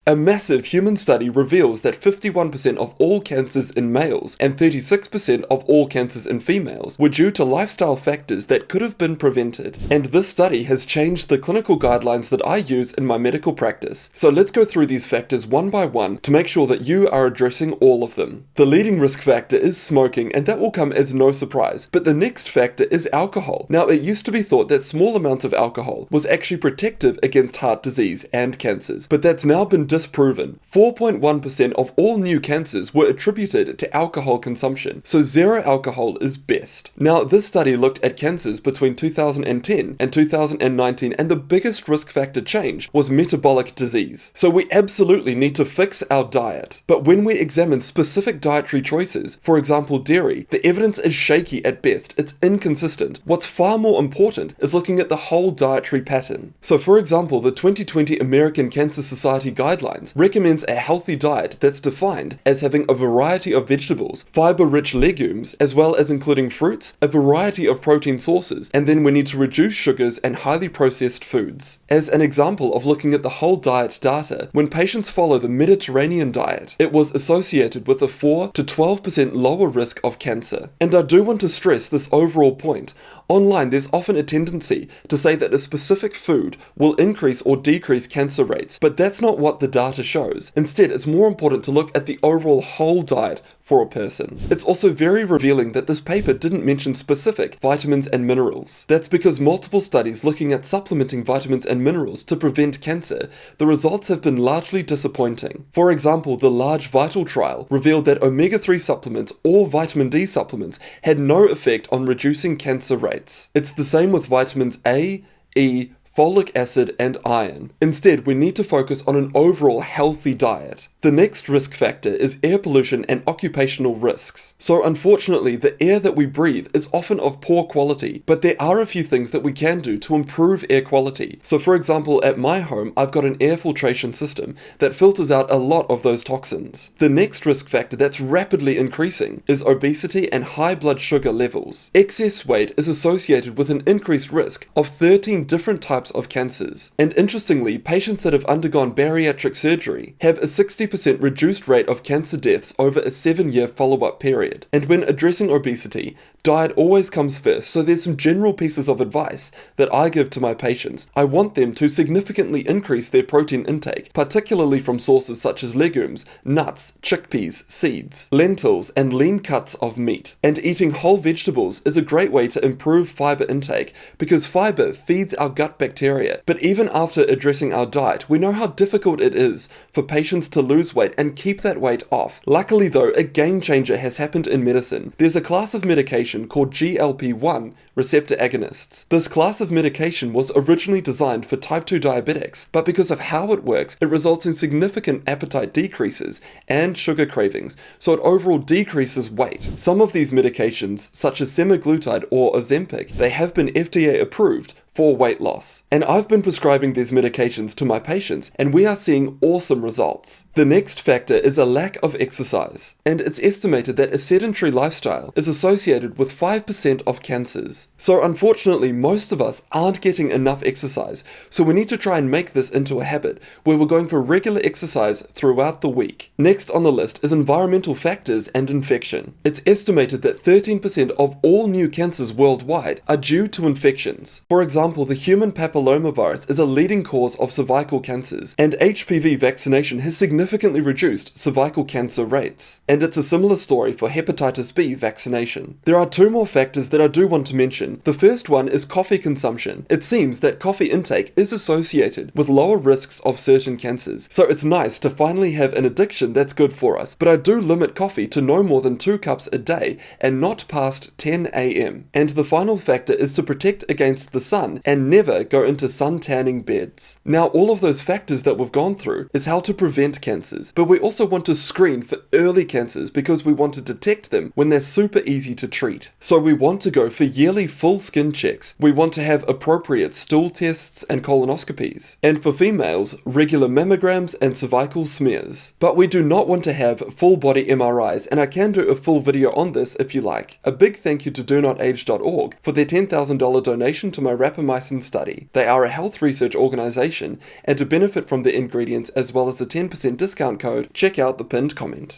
A massive human study reveals that 51% of all cancers in males and 36% of all cancers in females were due to lifestyle factors that could have been prevented. And this study has changed the clinical guidelines that I use in my medical practice. So let's go through these factors one by one to make sure that you are addressing all of them. The leading risk factor is smoking, and that will come as no surprise. But the next factor is alcohol. Now, it used to be thought that small amounts of alcohol was actually protective against heart disease and cancers, but that's now been disproven. 4.1% of all new cancers were attributed to alcohol consumption, so zero alcohol is best. Now, this study looked at cancers between 2010 and 2019, and the biggest risk factor change was metabolic disease. So we absolutely need to fix our diet. But when we examine specific dietary choices, for example dairy, the evidence is shaky at best, it's inconsistent. What's far more important is looking at the whole dietary pattern. So for example, the 2020 American Cancer Society guidelines recommends a healthy diet that's defined as having a variety of vegetables, fiber-rich legumes, as well as including fruits, a variety of protein sources, and then we need to reduce sugars and highly processed foods. As an example of looking at the whole diet data, when patients follow the Mediterranean diet, it was associated with a 4 to 12% lower risk of cancer. And I do want to stress this overall point. Online, there's often a tendency to say that a specific food will increase or decrease cancer rates, but that's not what the data shows. Instead, it's more important to look at the overall whole diet for a person. It's also very revealing that this paper didn't mention specific vitamins and minerals. That's because multiple studies looking at supplementing vitamins and minerals to prevent cancer, the results have been largely disappointing. For example, the Large Vital trial revealed that omega-3 supplements or vitamin D supplements had no effect on reducing cancer rates. It's the same with vitamins A, E, folic acid, and iron. Instead, we need to focus on an overall healthy diet. The next risk factor is air pollution and occupational risks. So unfortunately, the air that we breathe is often of poor quality, but there are a few things that we can do to improve air quality. So for example, at my home, I've got an air filtration system that filters out a lot of those toxins. The next risk factor that's rapidly increasing is obesity and high blood sugar levels. Excess weight is associated with an increased risk of 13 different types of cancers. And interestingly, patients that have undergone bariatric surgery have a 60% reduced rate of cancer deaths over a 7-year follow-up period. And when addressing obesity, diet always comes first, so there's some general pieces of advice that I give to my patients. I want them to significantly increase their protein intake, particularly from sources such as legumes, nuts, chickpeas, seeds, lentils, and lean cuts of meat. And eating whole vegetables is a great way to improve fiber intake, because fiber feeds our gut bacteria. But even after addressing our diet, we know how difficult it is for patients to lose weight and keep that weight off. Luckily though, a game changer has happened in medicine. There's a class of medication called GLP-1 receptor agonists. This class of medication was originally designed for type 2 diabetics, but because of how it works, it results in significant appetite decreases and sugar cravings, so it overall decreases weight. Some of these medications, such as semaglutide or Ozempic, they have been FDA approved for weight loss. And I've been prescribing these medications to my patients, and we are seeing awesome results. The next factor is a lack of exercise, and it's estimated that a sedentary lifestyle is associated with 5% of cancers. So unfortunately, most of us aren't getting enough exercise, so we need to try and make this into a habit where we're going for regular exercise throughout the week. Next on the list is environmental factors and infection. It's estimated that 13% of all new cancers worldwide are due to infections. For example, the human papillomavirus is a leading cause of cervical cancers, and HPV vaccination has significantly reduced cervical cancer rates. And it's a similar story for hepatitis B vaccination. There are two more factors that I do want to mention. The first one is coffee consumption. It seems that coffee intake is associated with lower risks of certain cancers, so it's nice to finally have an addiction that's good for us. But I do limit coffee to no more than 2 cups a day and not past 10 a.m. And the final factor is to protect against the sun and never go into sun tanning beds. Now, all of those factors that we've gone through is how to prevent cancers, but we also want to screen for early cancers because we want to detect them when they're super easy to treat. So we want to go for yearly full skin checks. We want to have appropriate stool tests and colonoscopies. And for females, regular mammograms and cervical smears. But we do not want to have full body MRIs, and I can do a full video on this if you like. A big thank you to DoNotAge.org for their $10,000 donation to my rapid rapamycin study. They are a health research organization, and to benefit from the ingredients as well as the 10% discount code, check out the pinned comment.